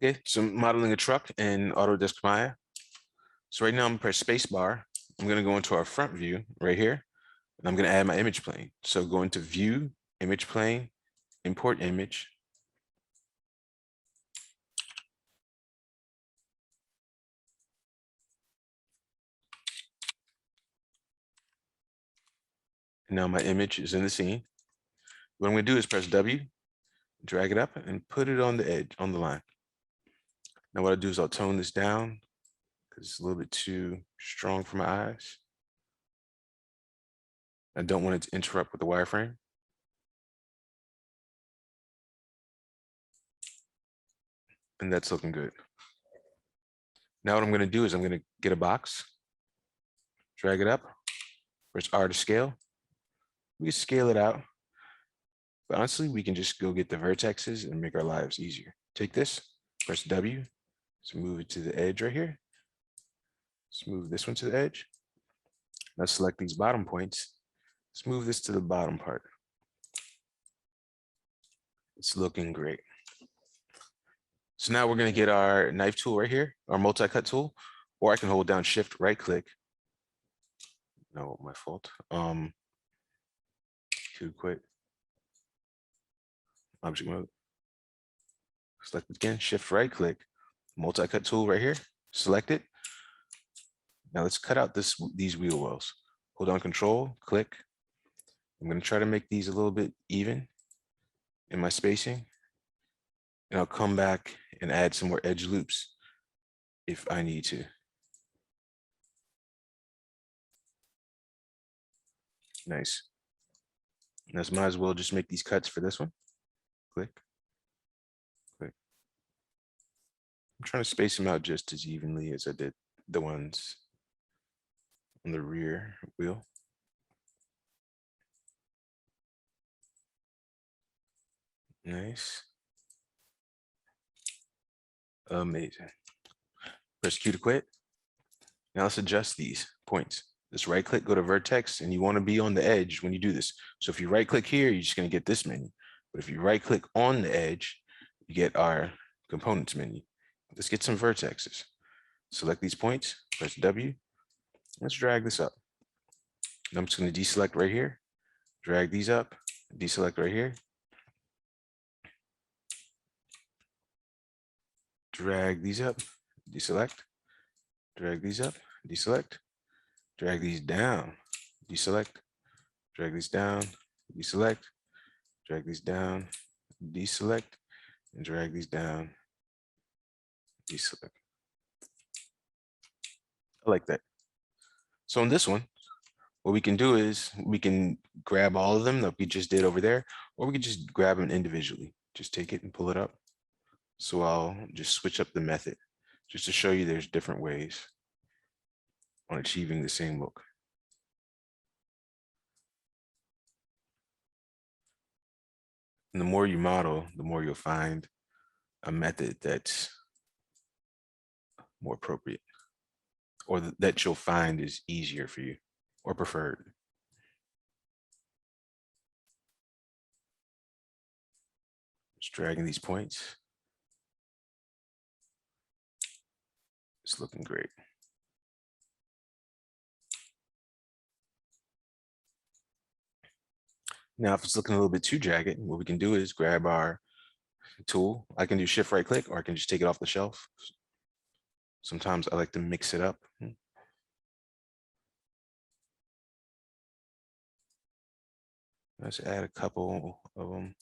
Okay, so I'm modeling a truck in Autodesk Maya. So right now I'm gonna press space bar. I'm gonna go into our front view right here, and I'm gonna add my image plane. So go into view, image plane, import image. And now my image is in the scene. What I'm gonna do is press W, drag it up and put it on the edge, on the line. Now what I do is I'll tone this down because it's a little bit too strong for my eyes. I don't want it to interrupt with the wireframe. And that's looking good. Now what I'm gonna do is I'm gonna get a box, drag it up, press R to scale. We can scale it out. But honestly, we can just go get the vertexes and make our lives easier. Take this, press W, so move it to the edge right here. Let's move this one to the edge. Now select these bottom points. Let's move this to the bottom part. It's looking great. So now we're gonna get our knife tool right here, our multi-cut tool, or I can hold down Shift, right click. No, my fault. Too quick. Object mode. Select it again, Shift, right click, multi-cut tool right here, select it. Now let's cut out these wheel wells. Hold on Control, click. I'm going to try to make these a little bit even in my spacing. And I'll come back and add some more edge loops if I need to. Nice. Now, might as well just make these cuts for this one. Click, click. I'm trying to space them out just as evenly as I did the ones on the rear wheel. Nice. Amazing. Press Q to quit. Now let's adjust these points. Just right click, go to vertex, and you want to be on the edge when you do this. So if you right click here, you're just going to get this menu. But if you right click on the edge, you get our components menu. Let's get some vertexes. Select these points, press W. Let's drag this up. And I'm just going to deselect right here, drag these up, deselect right here, drag these up, deselect, drag these up, deselect, drag these down, deselect, drag these down, deselect, drag these down, deselect, and drag these down, deselect. I like that. So on this one, what we can do is we can grab all of them that we just did over there, or we can just grab them individually. Just take it and pull it up. So I'll just switch up the method just to show you there's different ways on achieving the same look. And the more you model, the more you'll find a method that's more appropriate, or that you'll find is easier for you or preferred. Just dragging these points. It's looking great. Now, if it's looking a little bit too jagged, what we can do is grab our tool. I can do Shift right click, or I can just take it off the shelf. Sometimes I like to mix it up. Let's add a couple of them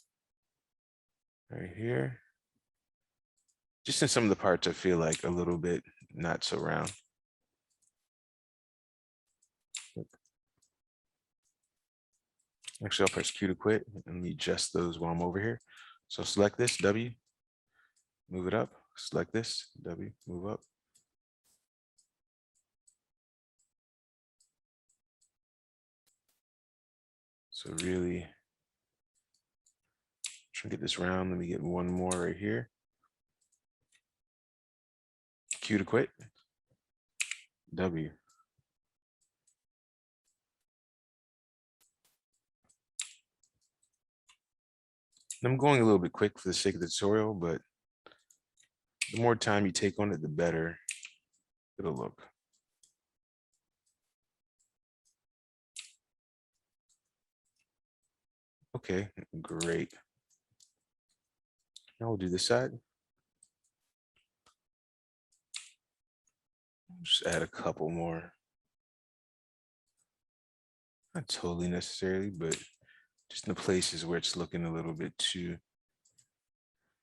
right here. Just in some of the parts I feel like a little bit not so round. Actually, I'll press Q to quit and let me adjust those while I'm over here. So select this, W, move it up, select this, W, move up. So really try to get this round. Let me get one more right here. Q to quit, W. I'm going a little bit quick for the sake of the tutorial, but The more time you take on it, the better it'll look. Okay, great. Now we'll do this side. Just add a couple more. Not totally necessarily, but just in the places where it's looking a little bit too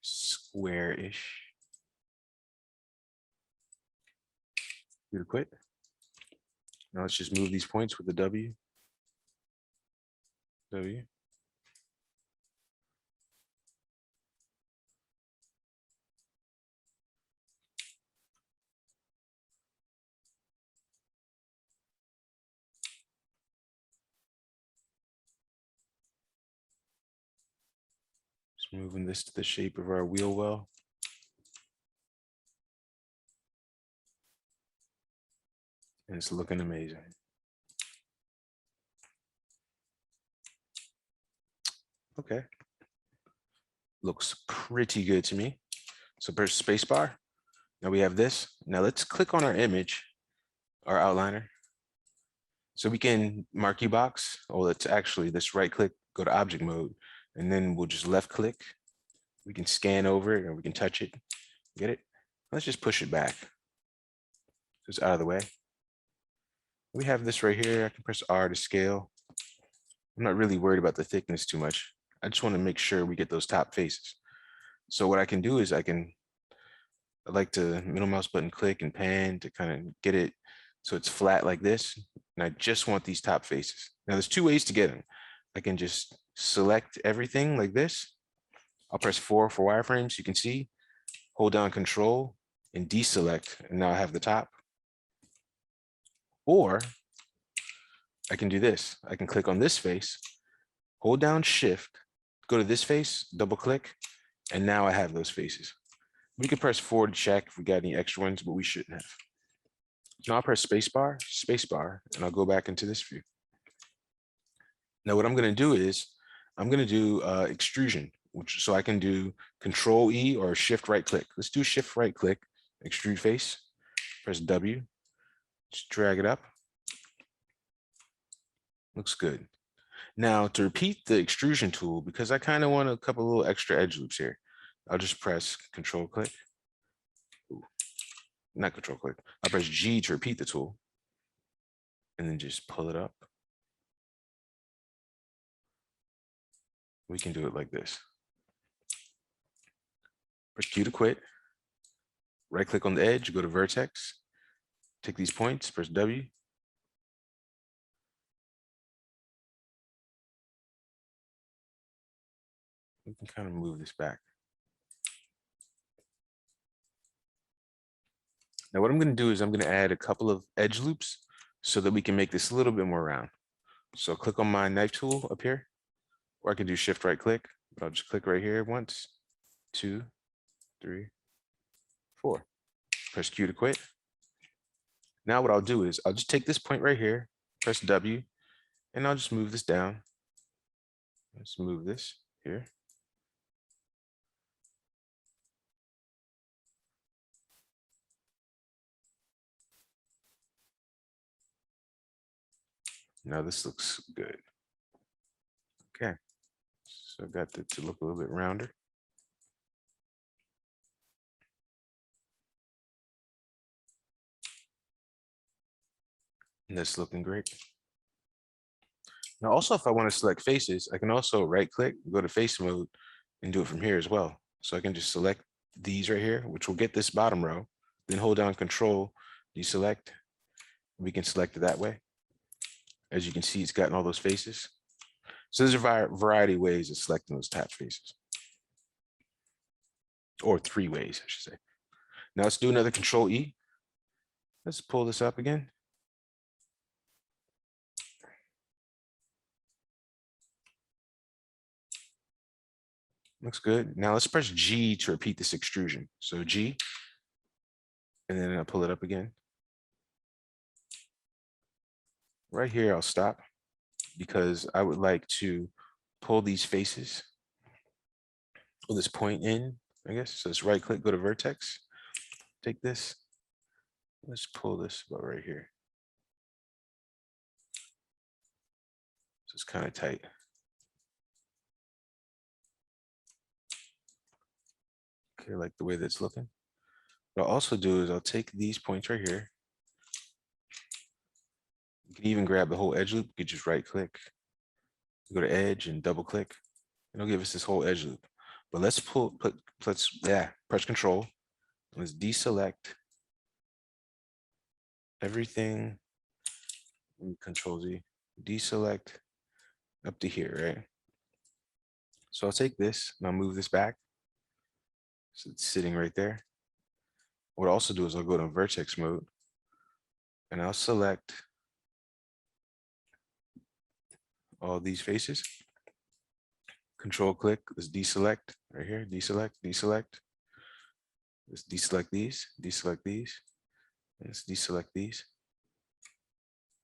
square-ish. Do the quit. Now let's just move these points with the W. W. Just moving this to the shape of our wheel well. And it's looking amazing. Okay. Looks pretty good to me. So press space bar. Now we have this. Now let's click on our image, our outliner. So we can marquee box. Oh, let's actually, let's right click, go to object mode, and then we'll just left click. We can scan over it or we can touch it. Get it? Let's just push it back. So it's out of the way. We have this right here. I can press R to scale. I'm not really worried about the thickness too much. I just want to make sure we get those top faces. So what I can do is I like to middle mouse button click and pan to kind of get it so it's flat like this. And I just want these top faces. Now there's two ways to get them. I can just select everything like this. I'll press 4 for wireframes. You can see, hold down Control and deselect, and now I have the top. Or I can do this. I can click on this face, hold down Shift, go to this face, double click, and now I have those faces. We can press 4 to check if we got any extra ones, but we shouldn't have. Now I'll press space bar, and I'll go back into this view. Now what I'm going to do is I'm going to do extrusion, so I can do Control E or Shift right click. Let's do Shift right click, extrude face, press W, just drag it up. Looks good. Now to repeat the extrusion tool, because I kind of want a couple little extra edge loops here, I'll just press Control click. Ooh, not Control click. I'll press G to repeat the tool and then just pull it up. We can do it like this. Press Q to quit. Right click on the edge, go to vertex, take these points, press W. We can kind of move this back. Now what I'm going to do is I'm going to add a couple of edge loops so that we can make this a little bit more round. So click on my knife tool up here, or I can do Shift right click, but I'll just click right here once, 2, 3, 4. Press Q to quit. Now what I'll do is I'll just take this point right here, press W, and I'll just move this down. Let's move this here. Now this looks good. Okay, so I got it to look a little bit rounder. And that's looking great. Now also, if I want to select faces, I can also right click, go to face mode, and do it from here as well. So I can just select these right here, which will get this bottom row, then hold down Control, deselect. We can select it that way. As you can see, it's gotten all those faces. So there's a variety of ways of selecting those top faces. Or 3 ways, I should say. Now let's do another Control E. Let's pull this up again. Looks good. Now let's press G to repeat this extrusion. So G, and then I'll pull it up again. Right here, I'll stop because I would like to pull these faces, pull this point in, I guess. So let's right click, go to vertex, take this. Let's pull this about right here. So it's kind of tight. Okay, like the way that's looking. What I'll also do is I'll take these points right here. You can even grab the whole edge loop. You could just right click, go to edge and double click. It'll give us this whole edge loop. But let's press control. Let's deselect everything. Control Z, deselect up to here, right? So I'll take this and I'll move this back. So it's sitting right there. What I'll also do is I'll go to vertex mode and I'll select all these faces. Control click, let's deselect right here, deselect. Let's deselect these, let's deselect these.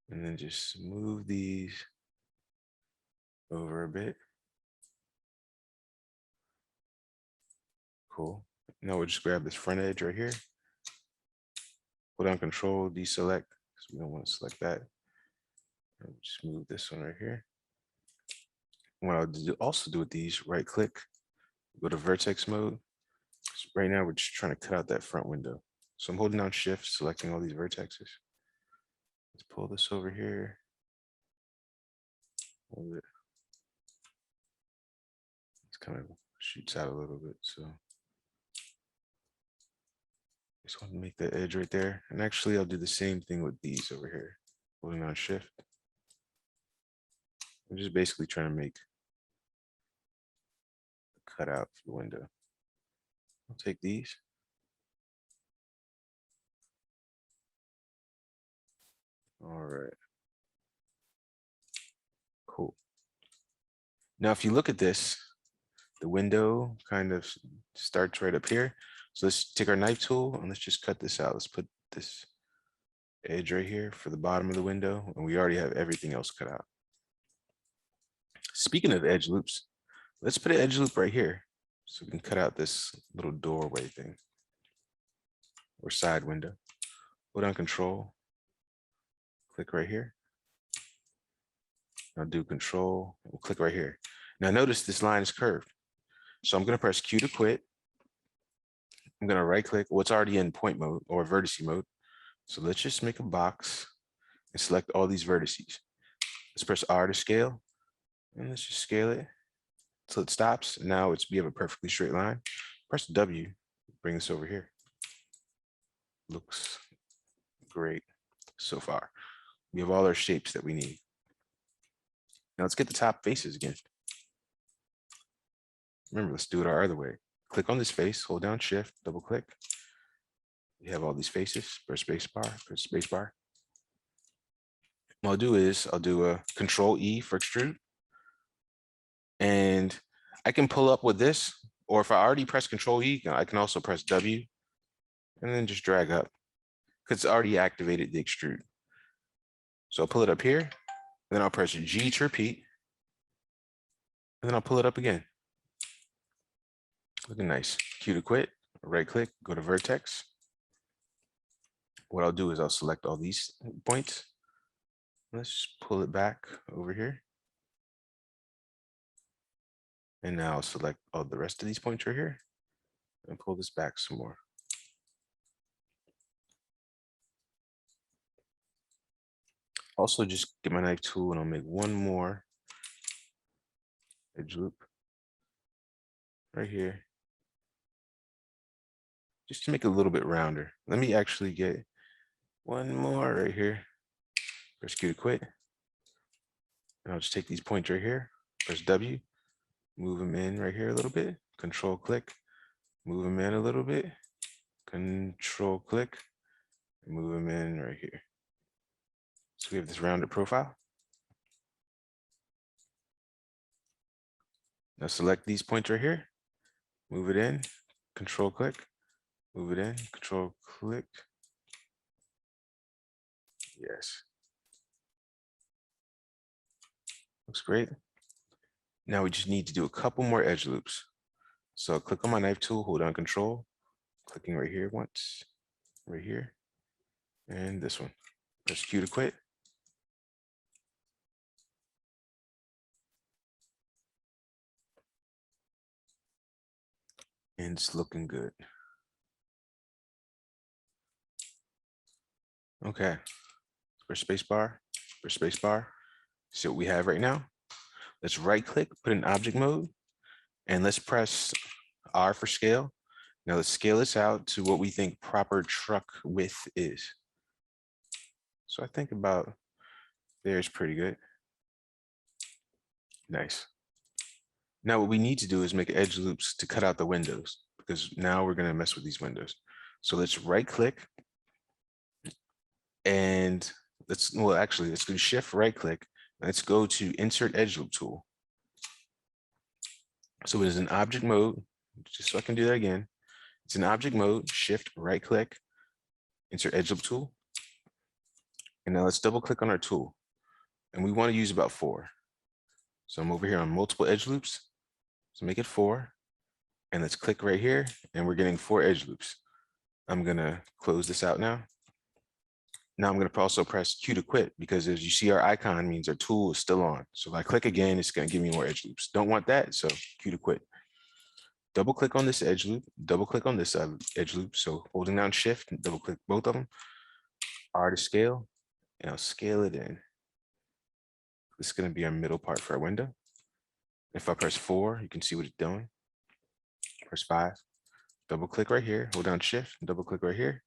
And then just move these over a bit. Cool. Now we'll just grab this front edge right here. Put on control, deselect, because we don't want to select that. And just move this one right here. What I'll also do with these, right click, go to vertex mode. So right now we're just trying to cut out that front window. So I'm holding down shift, selecting all these vertexes. Let's pull this over here. It kind of shoots out a little bit. So just want to make that edge right there. And actually I'll do the same thing with these over here. Holding down shift. I'm just basically trying to make a cutout for the window. I'll take these. All right. Cool. Now, if you look at this, the window kind of starts right up here. So let's take our knife tool and let's just cut this out. Let's put this edge right here for the bottom of the window, and we already have everything else cut out. Speaking of edge loops, let's put an edge loop right here so we can cut out this little doorway thing or side window. Hold on control, click right here. I'll do control, we'll click right here. Now notice this line is curved. So I'm going to press Q to quit. I'm going to right click. Well, it's already in point mode or vertex mode. So let's just make a box and select all these vertices. Let's press R to scale and let's just scale it until it stops. And now we have a perfectly straight line. Press W, bring this over here. Looks great so far. We have all our shapes that we need. Now let's get the top faces again. Remember, let's do it our other way. Click on this face, hold down shift, double click. We have all these faces, press space bar. What I'll do is I'll do a control E for extrude. And I can pull up with this, or if I already press control E, I can also press W and then just drag up because it's already activated the extrude. So I'll pull it up here, then I'll press G to repeat, and then I'll pull it up again. Looking nice. Q to quit, right click, go to vertex. What I'll do is I'll select all these points. Let's just pull it back over here. And now I'll select all the rest of these points right here and pull this back some more. Also, just get my knife tool and I'll make one more edge loop right here, just to make it a little bit rounder. Let me actually get one more right here. Press Q to quit. And I'll just take these points right here, press W, move them in right here a little bit, control click, move them in a little bit, control click, move them in right here. So we have this rounded profile. Now select these points right here, move it in, control click, move it in, control click. Yes. Looks great. Now we just need to do a couple more edge loops. So click on my knife tool, hold down control, clicking right here once, right here, and this one. Press Q to quit. And it's looking good. Okay, press spacebar, press spacebar. See what we have right now. Let's right click, put in object mode, and let's press R for scale. Now let's scale this out to what we think proper truck width is. So I think about there's pretty good. Nice. Now what we need to do is make edge loops to cut out the windows, because now we're going to mess with these windows. So let's right click and let's do shift right click. Let's go to insert edge loop tool. So it is in object mode, just so I can do that again. It's in object mode, shift right click, insert edge loop tool. And now let's double click on our tool. And we want to use about 4. So I'm over here on multiple edge loops. So make it 4. And let's click right here, and we're getting 4 edge loops. I'm gonna close this out now. Now I'm gonna also press Q to quit, because as you see, our icon means our tool is still on. So if I click again, it's gonna give me more edge loops. Don't want that, so Q to quit. Double click on this edge loop, double click on this edge loop. So holding down shift, and double click both of them, R to scale, and I'll scale it in. This is gonna be our middle part for our window. If I press 4, you can see what it's doing. Press 5, double click right here, hold down shift, and double click right here.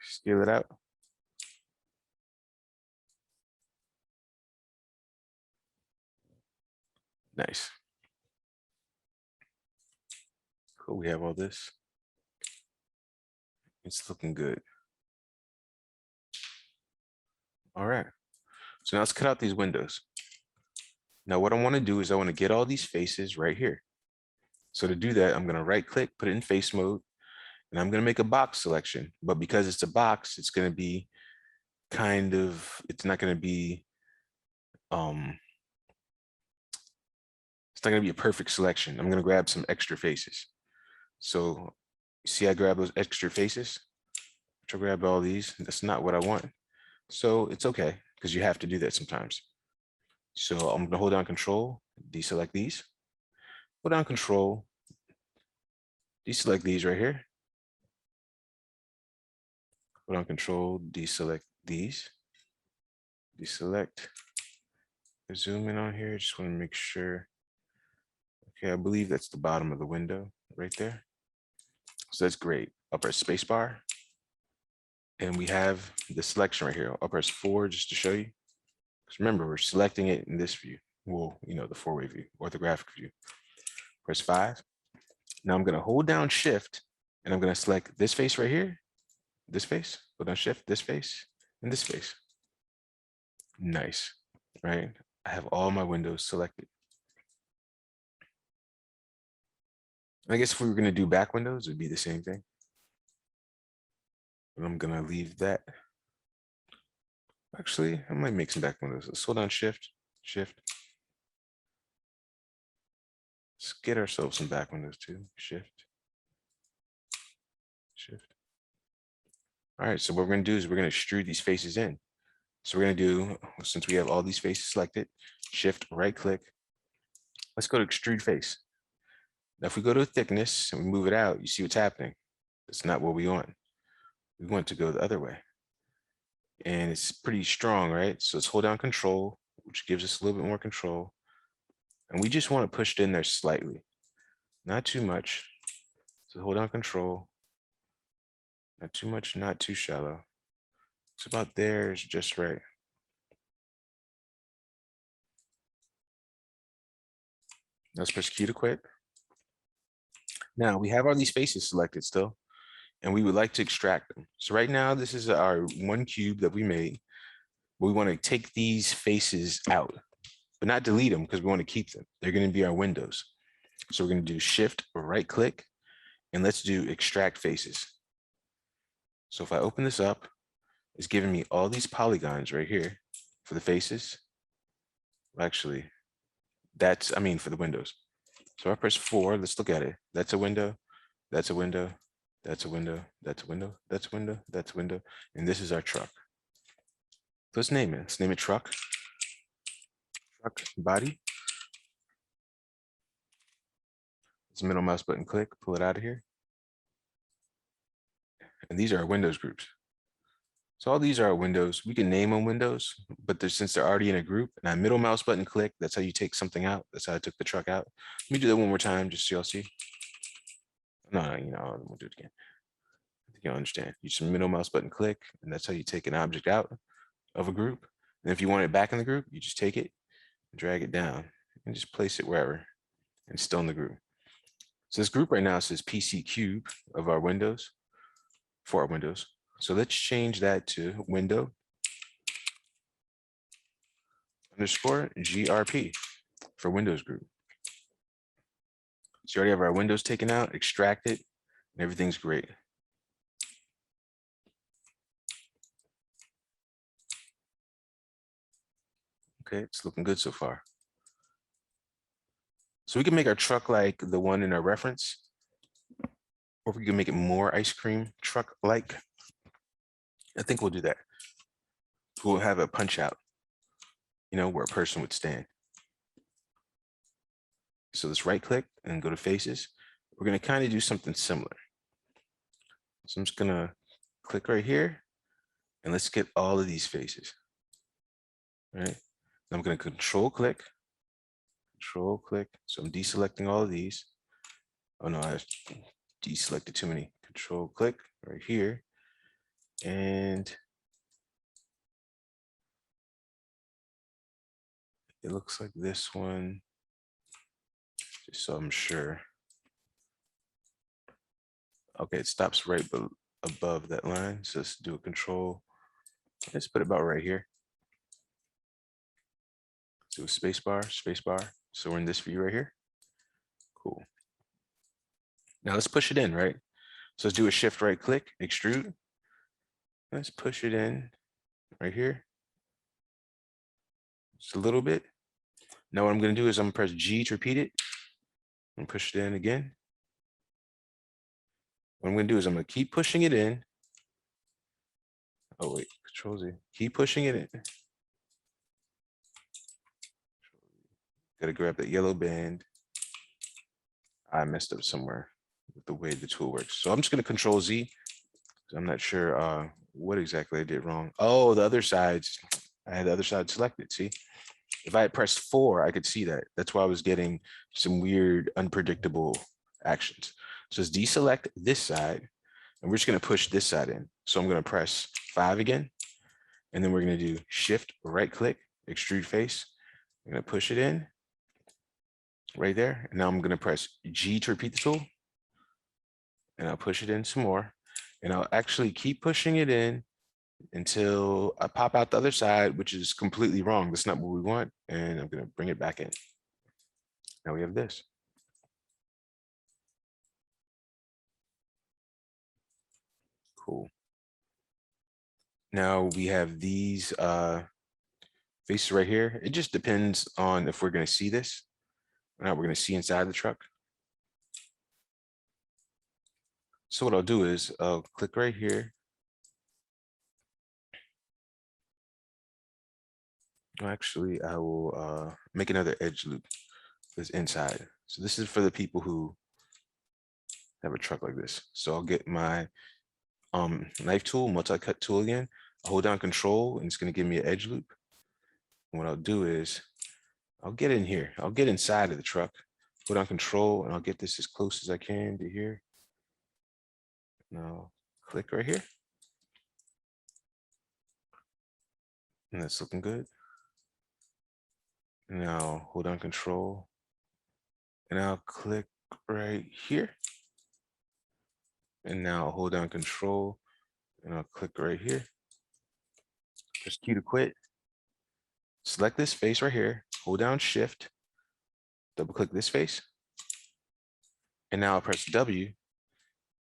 Scale it out. Nice. Cool, we have all this. It's looking good. All right. So now let's cut out these windows. Now what I want to do is I want to get all these faces right here. So to do that, I'm going to right click, put it in face mode, and I'm going to make a box selection. But because it's a box, it's going to be it's not going to be it's not going to be a perfect selection. I'm going to grab some extra faces. So see, I grab those extra faces. I grab all these. That's not what I want. So it's okay, because you have to do that sometimes. So I'm going to hold down Control, deselect these. Hold down Control, deselect these right here. Hold down Control, deselect these. Deselect. Zoom in on here. Just want to make sure. Okay, I believe that's the bottom of the window right there. So that's great. I'll press spacebar. And we have the selection right here. I'll press 4 just to show you. Because remember, we're selecting it in this view. Well, the 4-way view, orthographic view. Press 5. Now I'm going to hold down shift, and I'm going to select this face right here, this face, hold down shift, this face, and this face. Nice, right? I have all my windows selected. I guess if we were going to do back windows, it'd be the same thing. But I'm going to leave that. Actually, I might make some back windows. Let's hold down shift, shift. Let's get ourselves some back windows too. Shift, shift. All right, so what we're going to do is we're going to extrude these faces in. So we're going to do, since we have all these faces selected, shift right click. Let's go to extrude face. Now, if we go to thickness and we move it out, you see what's happening. That's not what we want. We want to go the other way. And it's pretty strong, right? So let's hold down Control, which gives us a little bit more control. And we just want to push it in there slightly, not too much. So hold down Control, not too much, not too shallow. It's about there, is just right. Let's press Q to quit. Now we have all these faces selected still, and we would like to extract them. So right now, this is our one cube that we made. We want to take these faces out, but not delete them, because we want to keep them. They're going to be our windows. So we're going to do shift or right click, and let's do extract faces. So if I open this up, it's giving me all these polygons right here for the faces. Actually, for the windows. So I press 4, let's look at it. That's a window, that's a window, that's a window, that's a window, that's a window, that's a window, and this is our truck. Let's name it. Let's name it truck. Truck body. It's middle mouse button click, pull it out of here. And these are our windows groups. So all these are our windows. We can name them windows, but since they're already in a group, and I middle mouse button click, that's how you take something out. That's how I took the truck out. Let me do that one more time, just so y'all see. No, I won't do it again. I think you'll understand. You just middle mouse button click, and that's how you take an object out of a group. And if you want it back in the group, you just take it, drag it down, and just place it wherever, and it's still in the group. So this group right now says PC cube of our windows, for our windows. So let's change that to window underscore GRP for Windows group. So you already have our windows taken out, extracted, and everything's great. Okay, it's looking good so far. So we can make our truck like the one in our reference, or we can make it more ice cream truck-like. I think we'll do that. We'll have a punch out, where a person would stand. So let's right click and go to faces. We're going to kind of do something similar. So I'm just going to click right here and let's get all of these faces. All right. I'm going to control click. So I'm deselecting all of these. Oh no, I deselected too many. Control click right here. And it looks like this one, just so I'm sure. Okay, it stops right above that line. So let's do a control. Let's put it about right here. Do a space bar. So we're in this view right here. Cool. Now let's push it in, right? So let's do a shift right click, extrude. Let's push it in right here. Just a little bit. Now what I'm going to do is I'm going to press G to repeat it and push it in again. What I'm going to do is I'm going to keep pushing it in. Oh wait, Control Z. Keep pushing it in. Got to grab that yellow band. I messed up somewhere with the way the tool works. So I'm just going to Control Z. I'm not sure what exactly I did wrong. Oh, the other sides. I had the other side selected. See, if I had pressed 4, I could see that. That's why I was getting some weird, unpredictable actions. So let's deselect this side, and we're just going to push this side in. So I'm going to press 5 again, and then we're going to do Shift right click, extrude face. I'm going to push it in right there. And now I'm going to press G to repeat the tool, and I'll push it in some more. And I'll actually keep pushing it in until I pop out the other side, which is completely wrong. That's not what we want. And I'm going to bring it back in. Now we have this. Cool. Now we have these faces right here. It just depends on if we're going to see this or not. We're going to see inside the truck. So what I'll do is I'll click right here. Actually, I will make another edge loop that's inside. So this is for the people who have a truck like this. So I'll get my knife tool, multi-cut tool again. I'll hold down Control, and it's going to give me an edge loop. And what I'll do is I'll get in here. I'll get inside of the truck, hold down Control, and I'll get this as close as I can to here. Now click right here. And that's looking good. Now hold down Control, and I'll click right here. And now I'll hold down Control, and I'll click right here. Press Q to quit. Select this face right here, hold down Shift, double click this face. And now I'll press W.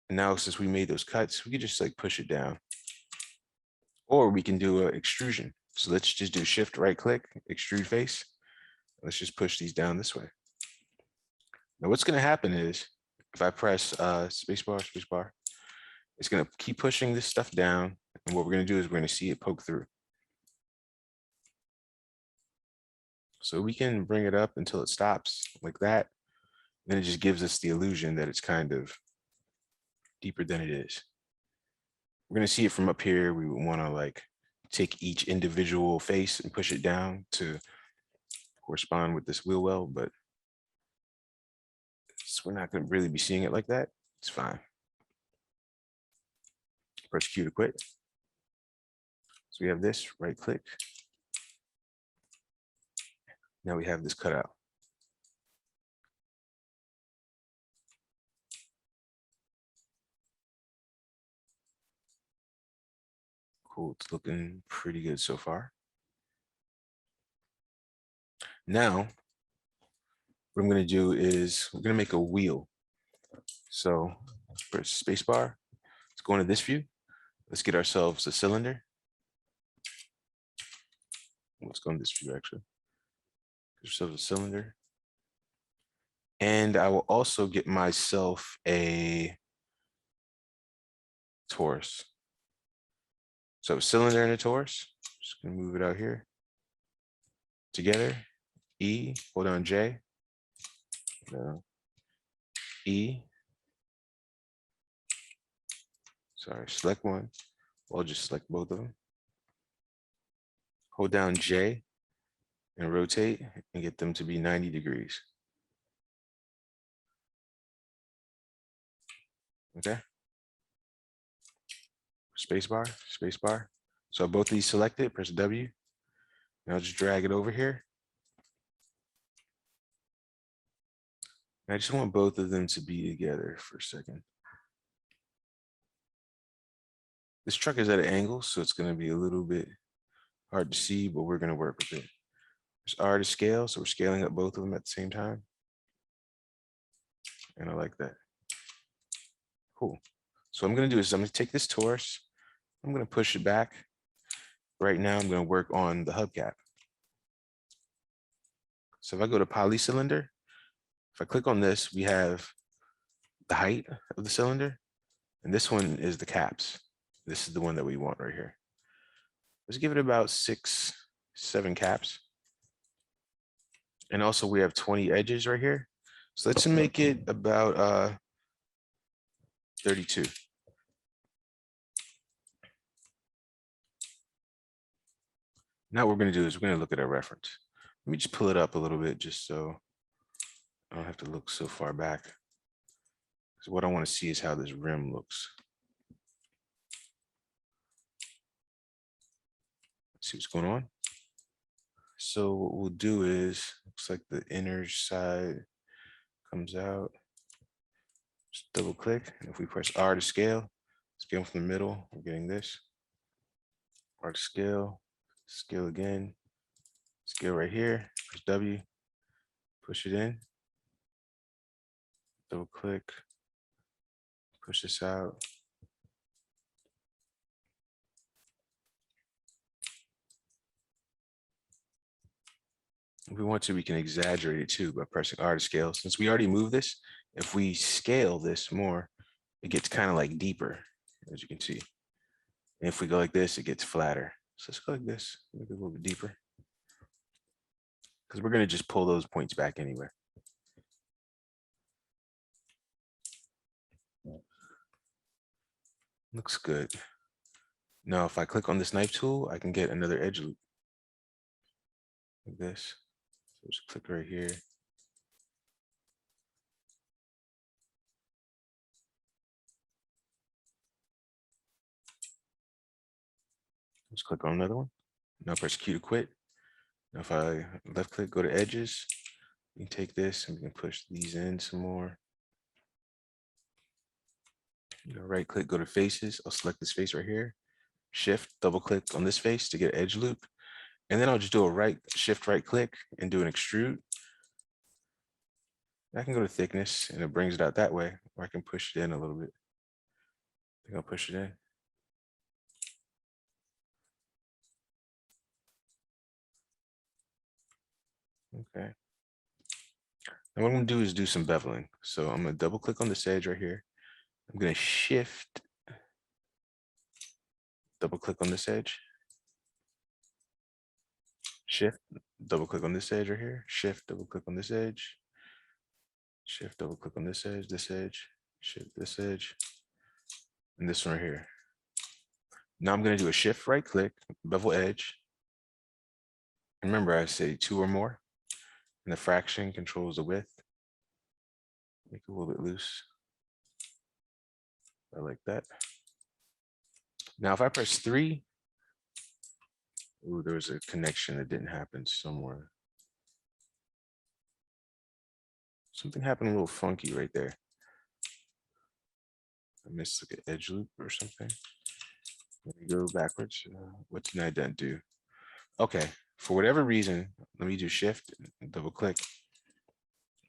And now since we made those cuts, we can just like push it down. Or we can do an extrusion. So let's just do Shift right click, extrude face. Let's just push these down this way. Now what's gonna happen is if I press spacebar, it's gonna keep pushing this stuff down. And what we're gonna do is we're gonna see it poke through. So we can bring it up until it stops like that. Then it just gives us the illusion that it's kind of deeper than it is. We're gonna see it from up here. We would wanna like take each individual face and push it down to correspond with this wheel well, but we're not gonna really be seeing it like that. It's fine. Press Q to quit. So we have this, right click. Now we have this cutout. Cool, it's looking pretty good so far. Now, what I'm gonna do is we're gonna make a wheel. So press spacebar, let's go into this view. Let's get ourselves a cylinder. Let's go in this view actually. Get ourselves a cylinder. And I will also get myself a torus. So a cylinder and a torus. Just gonna move it out here. Together. E, hold on J. No. E. Sorry, select one. I'll just select both of them. Hold down J and rotate and get them to be 90 degrees. Okay. Spacebar, spacebar. So both of these selected, press W. And I'll just drag it over here. And I just want both of them to be together for a second. This truck is at an angle, so it's going to be a little bit hard to see, but we're going to work with it. There's R to scale, so we're scaling up both of them at the same time. And I like that. Cool. So what I'm going to do is I'm going to take this torus, I'm going to push it back. Right now, I'm going to work on the hubcap. So if I go to polycylinder, if I click on this, we have the height of the cylinder, and this one is the caps. This is the one that we want right here. Let's give it about 6, 7 caps. And also we have 20 edges right here. So let's make it about 32. Now what we're going to do is we're going to look at our reference. Let me just pull it up a little bit just so I don't have to look so far back. So what I want to see is how this rim looks. Let's see what's going on. So what we'll do is, looks like the inner side comes out. Just double click. And if we press R to scale from the middle, we're getting this. R to scale again, scale right here, press W, push it in, double click, push this out. If we want to, we can exaggerate it too by pressing R to scale. Since we already moved this, if we scale this more, it gets kind of like deeper, as you can see. And if we go like this, it gets flatter. So let's go like this, make it a little bit deeper. Because we're going to just pull those points back anyway. Looks good. Now, if I click on this knife tool, I can get another edge loop. Like this. So just click right here. Let's click on another one. Now press Q to quit. Now if I left click, go to edges, we can take this and we can push these in some more. Right click, go to faces. I'll select this face right here. Shift, double click on this face to get edge loop. And then I'll just do a shift right click and do an extrude. I can go to thickness and it brings it out that way, or I can push it in a little bit. I think I'll push it in. Okay. And what I'm gonna do is do some beveling. So I'm gonna double click on this edge right here. I'm gonna shift, double click on this edge, shift, double click on this edge right here, shift, double click on this edge, shift, double click on this edge, shift this edge, and this one right here. Now I'm gonna do a shift right click, bevel edge. Remember I say 2 or more, and the fraction controls the width. Make it a little bit loose. I like that. Now if I press 3, ooh, there was a connection that didn't happen somewhere. Something happened a little funky right there. I missed like an edge loop or something. Let me go backwards. What did I then do? Okay, for whatever reason, let me do shift and double click.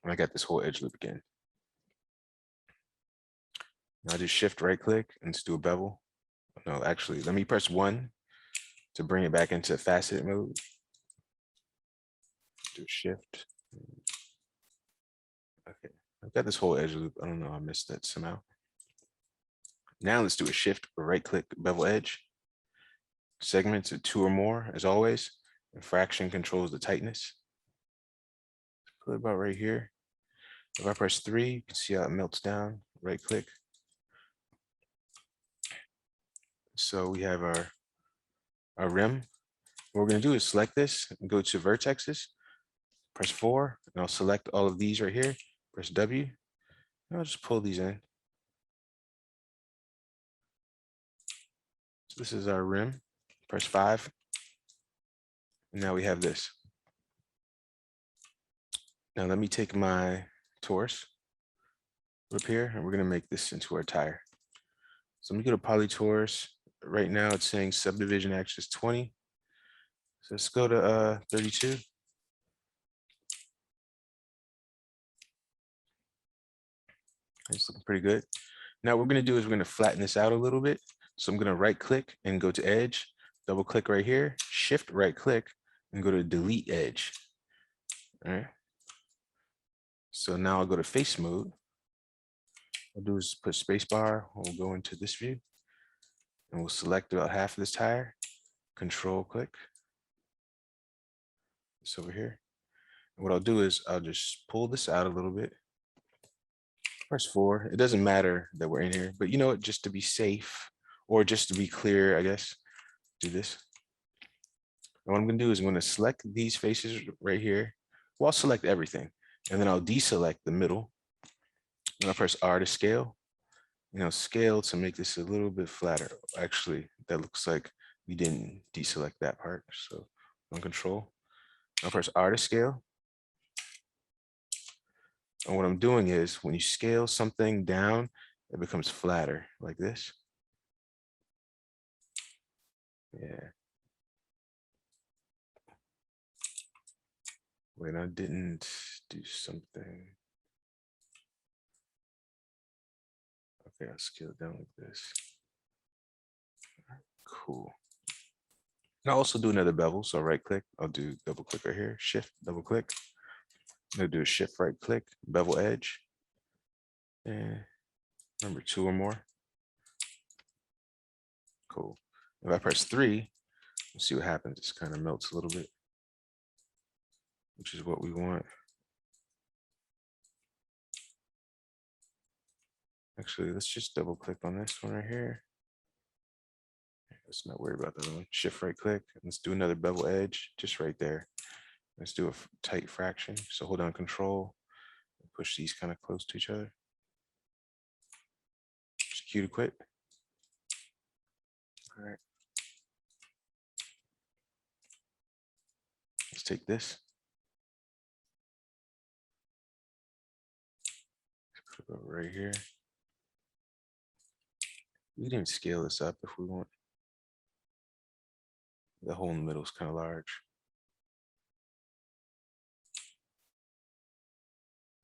And I got this whole edge loop again. Now I do shift right click and let's do a bevel. No, actually, let me press 1 to bring it back into facet mode. Do shift. Okay, I've got this whole edge loop. I don't know, I missed that somehow. Now let's do a shift or right click bevel edge. Segments at 2 or more, as always. And fraction controls the tightness. Put it about right here. If I press 3, you can see how it melts down. Right click. So we have our rim. What we're going to do is select this and go to vertexes. Press 4, and I'll select all of these right here. Press W. And I'll just pull these in. So this is our rim. Press 5. And now we have this. Now let me take my torus up here, and we're going to make this into our tire. So let me go to polytorus. Right now it's saying subdivision axis 20. So let's go to 32. It's looking pretty good. Now what we're going to do is we're going to flatten this out a little bit. So I'm going to right click and go to edge, double click right here, shift right click and go to delete edge. All right. So now I'll go to face mode. I'll do is put space bar. We'll go into this view and we'll select about half of this tire, control click. It's over here. And what I'll do is I'll just pull this out a little bit. Press 4. It doesn't matter that we're in here, but you know what, just to be safe or just to be clear, I guess, do this. And what I'm going to do is I'm going to select these faces right here. Well, I'll select everything and then I'll deselect the middle. And I'll press R to scale. Scale to make this a little bit flatter. Actually, that looks like we didn't deselect that part. So on control, I'll press R to scale. And what I'm doing is when you scale something down, it becomes flatter like this. Yeah. Wait, I didn't do something. Okay, I'll scale it down like this. Cool. And I'll also do another bevel. So right click, I'll do double click right here, shift, double click. I'm gonna do a shift right click, bevel edge. And remember 2 or more. Cool. If I press 3, we'll see what happens. It kind of melts a little bit, which is what we want. Actually, let's just double click on this one right here. Let's not worry about that one. Shift right click. Let's do another bevel edge just right there. Let's do a tight fraction. So hold down control, push these kind of close to each other. Just Q to quit. All right. Let's take this. Put it over right here. We can even scale this up if we want. The hole in the middle is kind of large.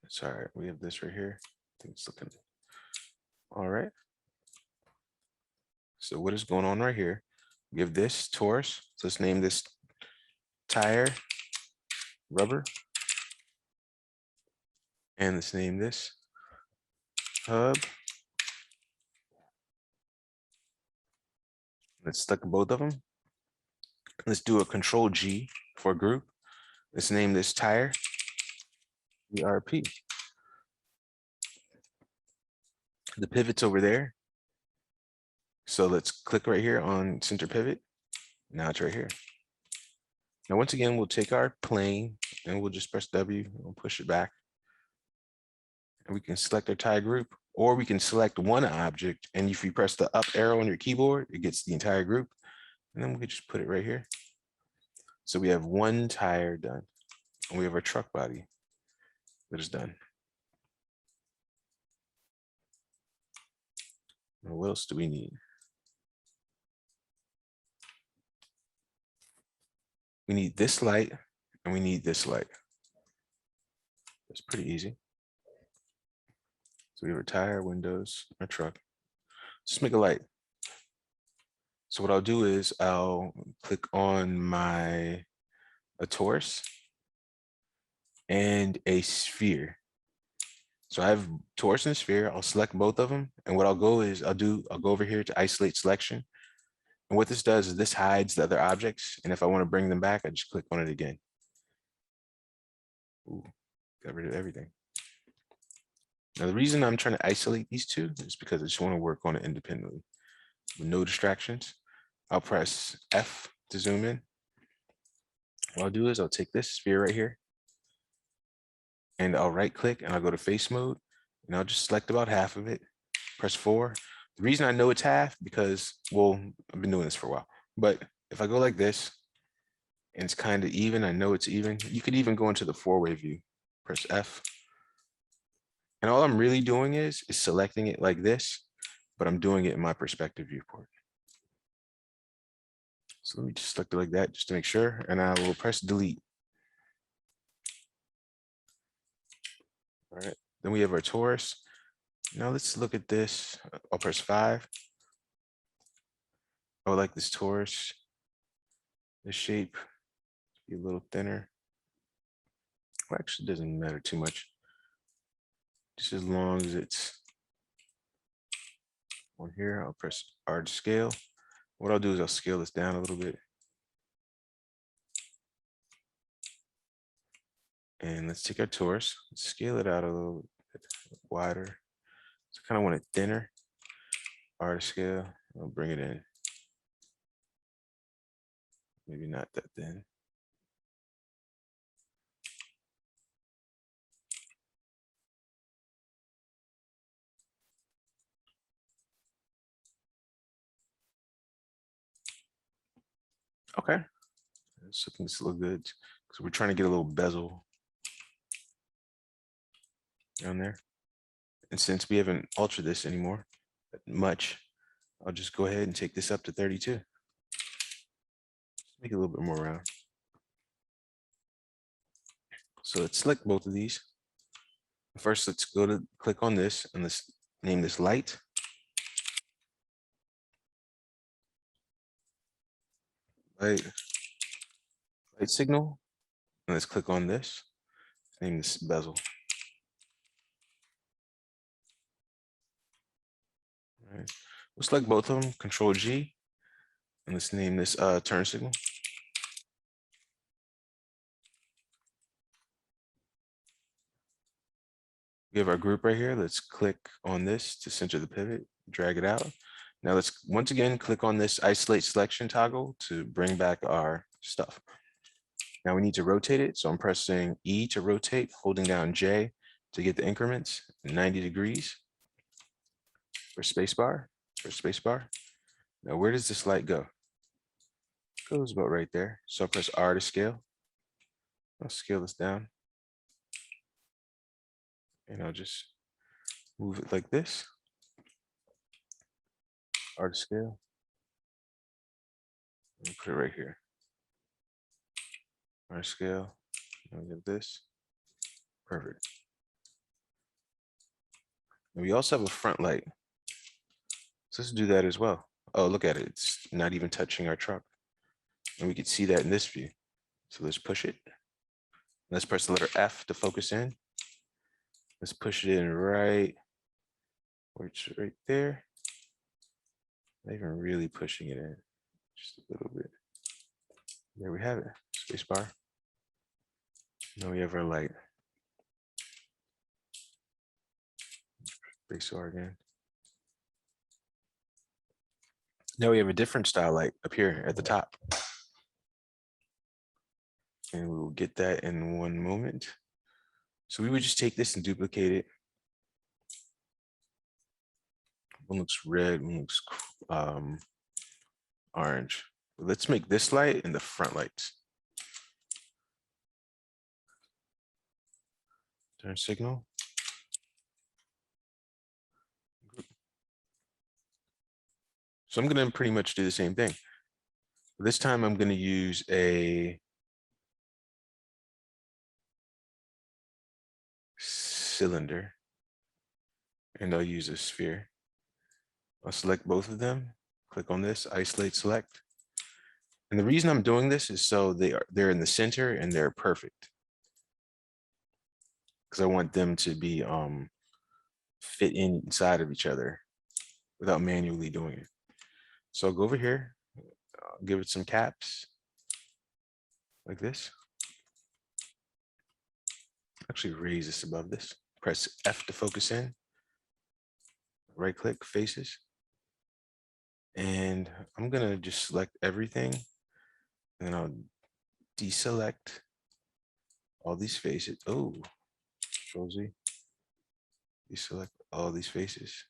That's all right. We have this right here. I think it's looking all right. So what is going on right here? We have this torus. So let's name this tire rubber. And let's name this hub. Let's select both of them. Let's do a Control G for group. Let's name this tire ERP. The pivot's over there. So let's click right here on center pivot. Now it's right here. Now, once again, we'll take our plane and we'll just press W and we'll push it back. And we can select our tire group, or we can select one object. And if you press the up arrow on your keyboard, it gets the entire group. And then we can just put it right here. So we have one tire done. And we have our truck body that is done. Now, what else do we need? We need this light and we need this light. It's pretty easy. So we have our tire, windows, our truck. Just make a light. So what I'll do is I'll click on a torus and a sphere. So I have torus and sphere. I'll select both of them. And what I'll go is I'll go over here to isolate selection. And what this does is this hides the other objects. And if I want to bring them back, I just click on it again. Ooh, got rid of everything. Now, the reason I'm trying to isolate these two is because I just want to work on it independently with no distractions. I'll press F to zoom in. What I'll do is I'll take this sphere right here and I'll right click and I'll go to face mode and I'll just select about half of it, press 4. The reason I know it's half because, well, I've been doing this for a while, but if I go like this and it's kind of even, I know it's even. You could even go into the 4-way view, press F. And all I'm really doing is selecting it like this, but I'm doing it in my perspective viewport. So let me just select it like that just to make sure, and I will press delete. All right, then we have our torus. Now let's look at this. I'll press 5. I would like this torus, the shape, be a little thinner. Well, actually, it doesn't matter too much. Just as long as it's on here, I'll press R to scale. What I'll do is I'll scale this down a little bit. And let's take our torus, scale it out a little bit wider. So I kind of want it thinner. R to scale, I'll bring it in. Maybe not that thin. Okay, so things look good. So we're trying to get a little bezel down there. And since we haven't altered this anymore much, I'll just go ahead and take this up to 32. Make it a little bit more round. So let's select both of these. First, let's go to click on this and let's name this light. Light signal. And let's click on this. Name this bezel. All right. We'll select both of them, Control G, and let's name this turn signal. We have our group right here. Let's click on this to center the pivot, drag it out. Now let's once again click on this isolate selection toggle to bring back our stuff. Now we need to rotate it. So I'm pressing E to rotate, holding down J to get the increments, 90 degrees. For spacebar, Now where does this light go? It goes about right there. So I'll press R to scale. I'll scale this down. And I'll just move it like this. R to scale. And put it right here. R to scale. And we have this. Perfect. And we also have a front light. So let's do that as well. Oh, look at it. It's not even touching our truck. And we can see that in this view. So let's push it. Let's press the letter F to focus in. Let's push it in right, where it's right there. Not even really pushing it in, just a little bit. There we have it, space bar. Now we have our light. Space bar again. Now we have a different style light up here at the top. And we will get that in one moment. So we would just take this and duplicate it. One looks red, one looks orange. Let's make this light in the front lights. Turn signal. So I'm going to pretty much do the same thing. This time I'm going to use a cylinder and I'll use a sphere. I'll select both of them, click on this, isolate select. And the reason I'm doing this is so they're in the center and they're perfect. Because I want them to be fit inside of each other without manually doing it. So I'll go over here, I'll give it some caps like this. Actually raise this above this. Press F to focus in. Right click, faces. And I'm gonna just select everything. And then I'll deselect all these faces. Oh, Control Z. Deselect all these faces.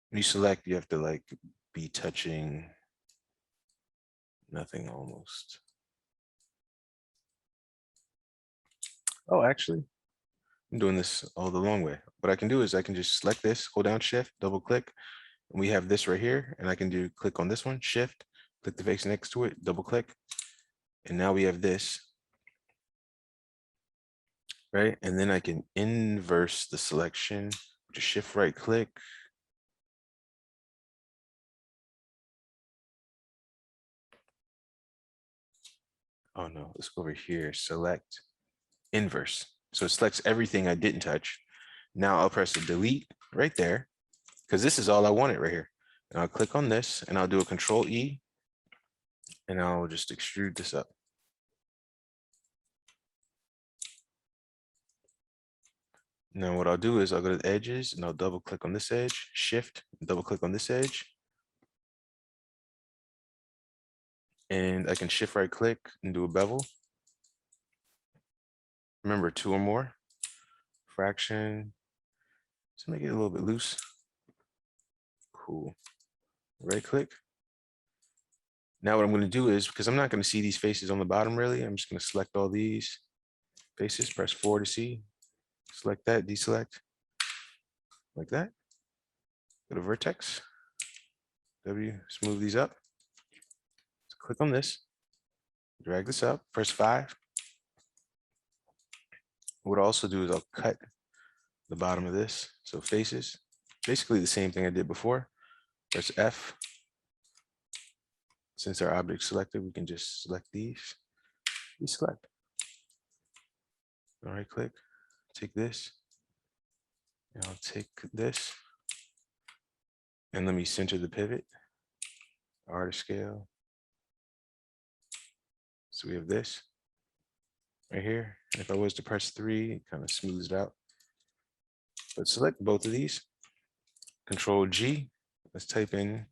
When you select, you have to like be touching nothing almost. Oh, actually, I'm doing this all the long way. What I can do is I can just select this, hold down Shift, double click, and we have this right here. And I can do click on this one, Shift, click the face next to it, double click. And now we have this, right? And then I can inverse the selection, just Shift right click. Oh no, let's go over here, select inverse. So it selects everything I didn't touch. Now I'll press the delete right there because this is all I wanted right here. And I'll click on this and I'll do a Control E and I'll just extrude this up. Now what I'll do is I'll go to the edges and I'll double click on this edge, Shift, double click on this edge. And I can Shift right click and do a bevel. Remember, 2 or more. Fraction. Let's make it a little bit loose. Cool. Right click. Now what I'm going to do is, because I'm not going to see these faces on the bottom really, I'm just going to select all these faces, press 4 to see. Select that, deselect. Like that. Go to vertex. W, smooth these up. So click on this. Drag this up, press 5. What I'll also do is I'll cut the bottom of this. So faces, basically the same thing I did before. Press F. Since our object selected, we can just select these. Deselect. All right, click. Take this. And I'll take this. And let me center the pivot. Artist scale. So we have this right here. And if I was to press 3, it kind of smooths it out. But select both of these. Control G. Let's type in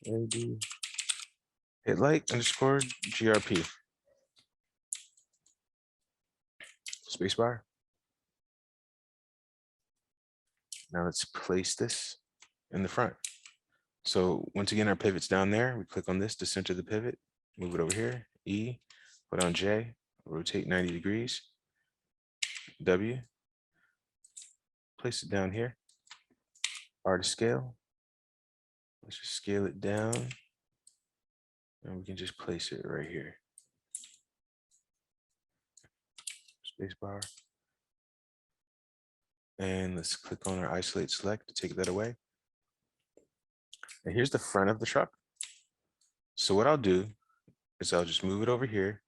AD. Hit like underscore GRP. Spacebar. Now let's place this in the front. So once again, our pivot's down there. We click on this to center the pivot, move it over here, E, put on J, rotate 90 degrees, W, place it down here, R to scale. Let's just scale it down and we can just place it right here. Spacebar. And let's click on our isolate select to take that away. And here's the front of the truck. So what I'll do is I'll just move it over here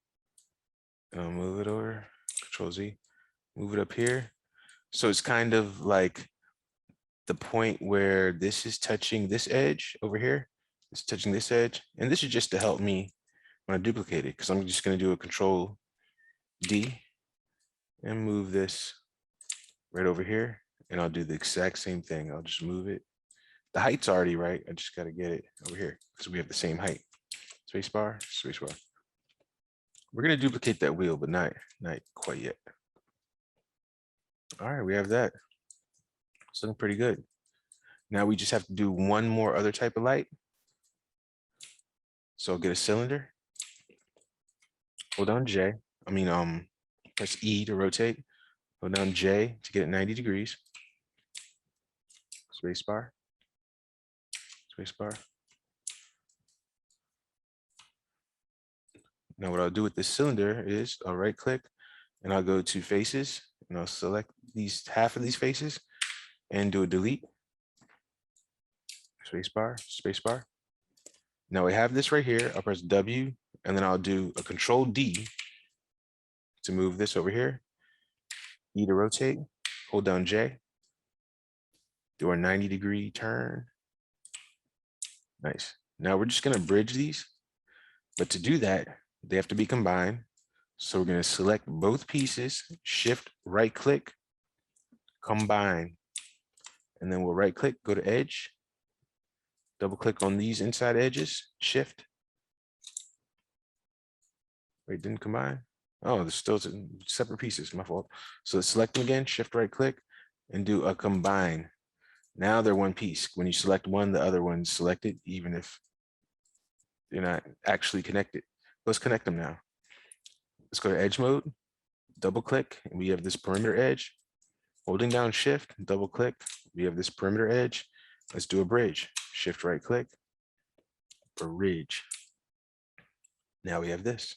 and I'll move it over, Control Z. move it up here. So it's kind of like the point where this is touching this edge over here. It's touching this edge. And this is just to help me when I duplicate it, because I'm just going to do a Control D and move this right over here. And I'll do the exact same thing. I'll just move it. The height's already right. I just got to get it over here because we have the same height. Spacebar, spacebar. We're going to duplicate that wheel, but not quite yet. All right, we have that. It's looking pretty good. Now we just have to do one more other type of light. So I'll get a cylinder. Hold down J. Press E to rotate. Hold down J to get it 90 degrees. Spacebar. Spacebar. Now what I'll do with this cylinder is I'll right click and I'll go to faces and I'll select these half of these faces and do a delete. Spacebar, spacebar. Now we have this right here. I'll press W and then I'll do a Control D to move this over here. E to rotate, hold down J, do our 90-degree turn. Nice. Now we're just gonna bridge these, but to do that, they have to be combined. So we're gonna select both pieces, shift right click, combine, and then we'll right click, go to edge, double click on these inside edges, shift. Wait, didn't combine? Oh, there's still separate pieces, my fault. So select them again, shift right click, and do a combine. Now they're one piece. When you select one, the other one's selected, even if they're not actually connected. Let's connect them now. Let's go to edge mode, double click, and we have this perimeter edge. Holding down shift, double click, we have this perimeter edge. Let's do a bridge. Shift right click, bridge. Now we have this.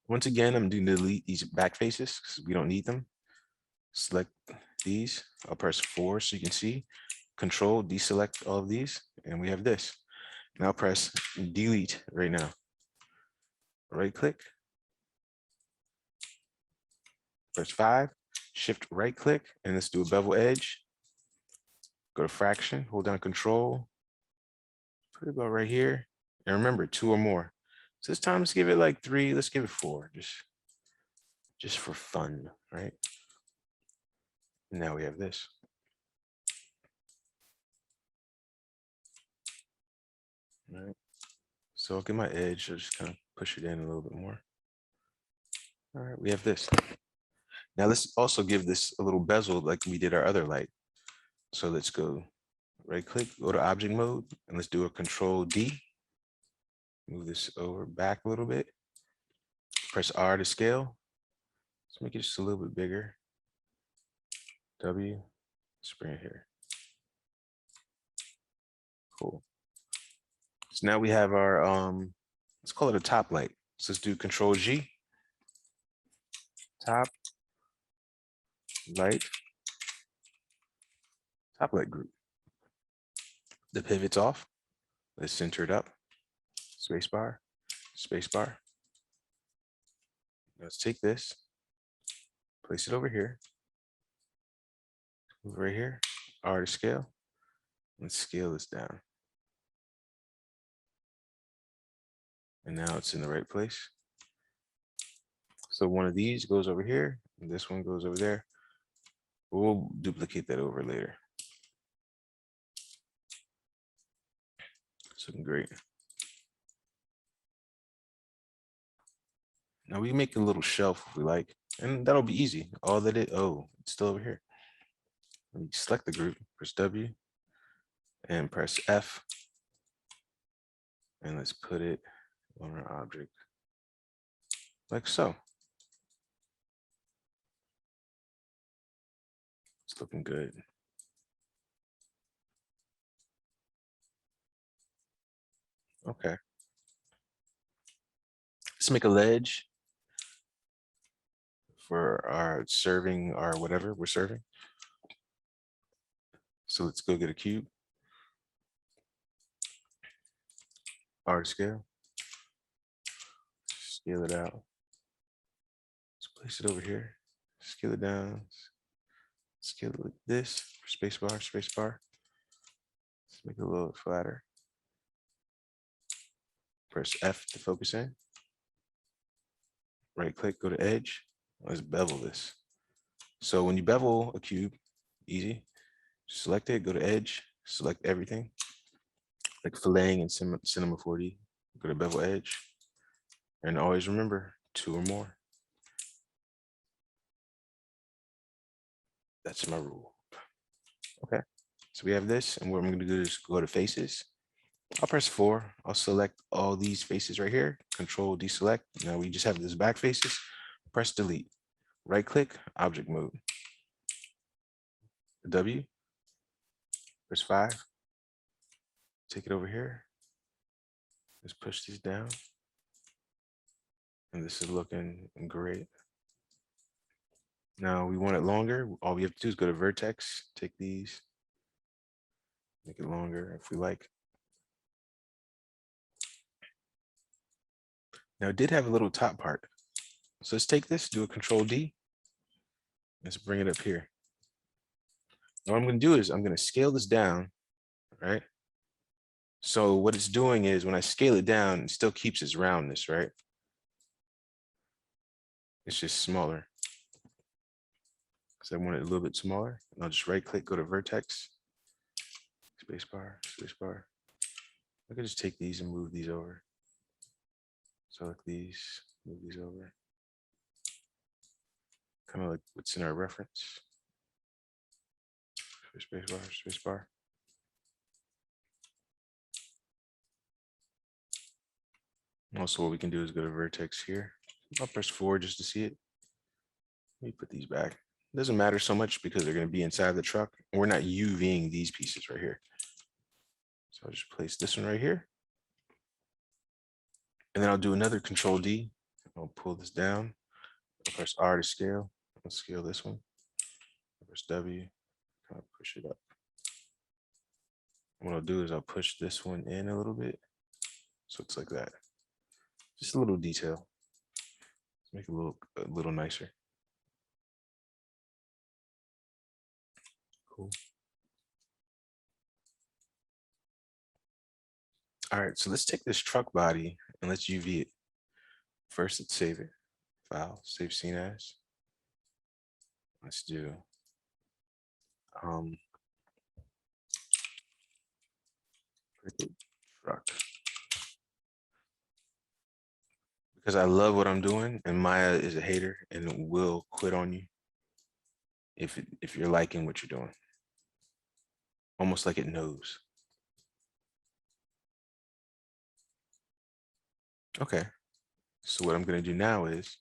Once again, I'm going to delete these back faces because we don't need them. Select these. I'll press 4 so you can see. Control, deselect all of these, and we have this. Now press delete right now. Right click. Press 5, shift right click, and let's do a bevel edge. Go to fraction, hold down Control. Put it about right here. And remember, 2 or more. So this time, let's give it like 3. Let's give it 4, just for fun, right? And now we have this. All right. So I'll get my edge. I'll just kind of push it in a little bit more. All right, we have this. Now let's also give this a little bezel like we did our other light. So let's go right click, go to object mode, and let's do a Control D. Move this over back a little bit. Press R to scale. Let's make it just a little bit bigger. W, let's bring it here. Cool. So now we have our, let's call it a top light. So let's do Control G. Top light group. The pivot's off. Let's center it up. Spacebar, spacebar. Let's take this, place it over here, move right here, R to scale. Let's scale this down. And now it's in the right place. So one of these goes over here, and this one goes over there. We'll duplicate that over later. It's looking great. Now we make a little shelf if we like, and that'll be easy. All that it's still over here. Let me select the group, press W, and press F. And let's put it on our object like so. It's looking good. Okay. Let's make a ledge for our serving our whatever we're serving. So let's go get a cube. R scale. Scale it out. Let's Place it over here. Scale it down. Scale it like this. Spacebar, spacebar. Let's make it a little flatter. Press F to focus in. Right click, go to edge. Let's bevel this. So when you bevel a cube, easy. Select it, go to edge, select everything. Like filleting in Cinema 4D, go to bevel edge. And always remember 2 or more. That's my rule. Okay, so we have this, and what I'm going to do is go to faces. I'll press 4. I'll select all these faces right here. Control deselect. Now we just have this back faces. Press delete. Right click, object mode. W. Press 5. Take it over here. Just push these down. And this is looking great. Now we want it longer. All we have to do is go to vertex, take these, make it longer if we like. Now it did have a little top part. So let's take this, do a Control D. Let's bring it up here. Now what I'm going to do is I'm going to scale this down, right? So what it's doing is when I scale it down, it still keeps its roundness, right? It's just smaller. Because I want it a little bit smaller. And I'll just right click, go to vertex, spacebar, spacebar. I could just take these and move these over. Select these, move these over. Kind of like what's in our reference. Spacebar, spacebar. Also, what we can do is go to vertex here. I'll press 4 just to see it. Let me put these back. It doesn't matter so much because they're going to be inside the truck. We're not UVing these pieces right here. So I'll just place this one right here. And then I'll do another Control D. I'll pull this down. I'll press R to scale. I'll scale this one. I'll press W. Kind of push it up. What I'll do is I'll push this one in a little bit. So it's like that. Just a little detail. Make it a little nicer. Cool. All right, so let's take this truck body and let's UV it. First, let's save it. File, save scene as. Let's do truck. Because I love what I'm doing, and Maya is a hater and will quit on you if you're liking what you're doing. Almost like it knows. Okay, so what I'm going to do now is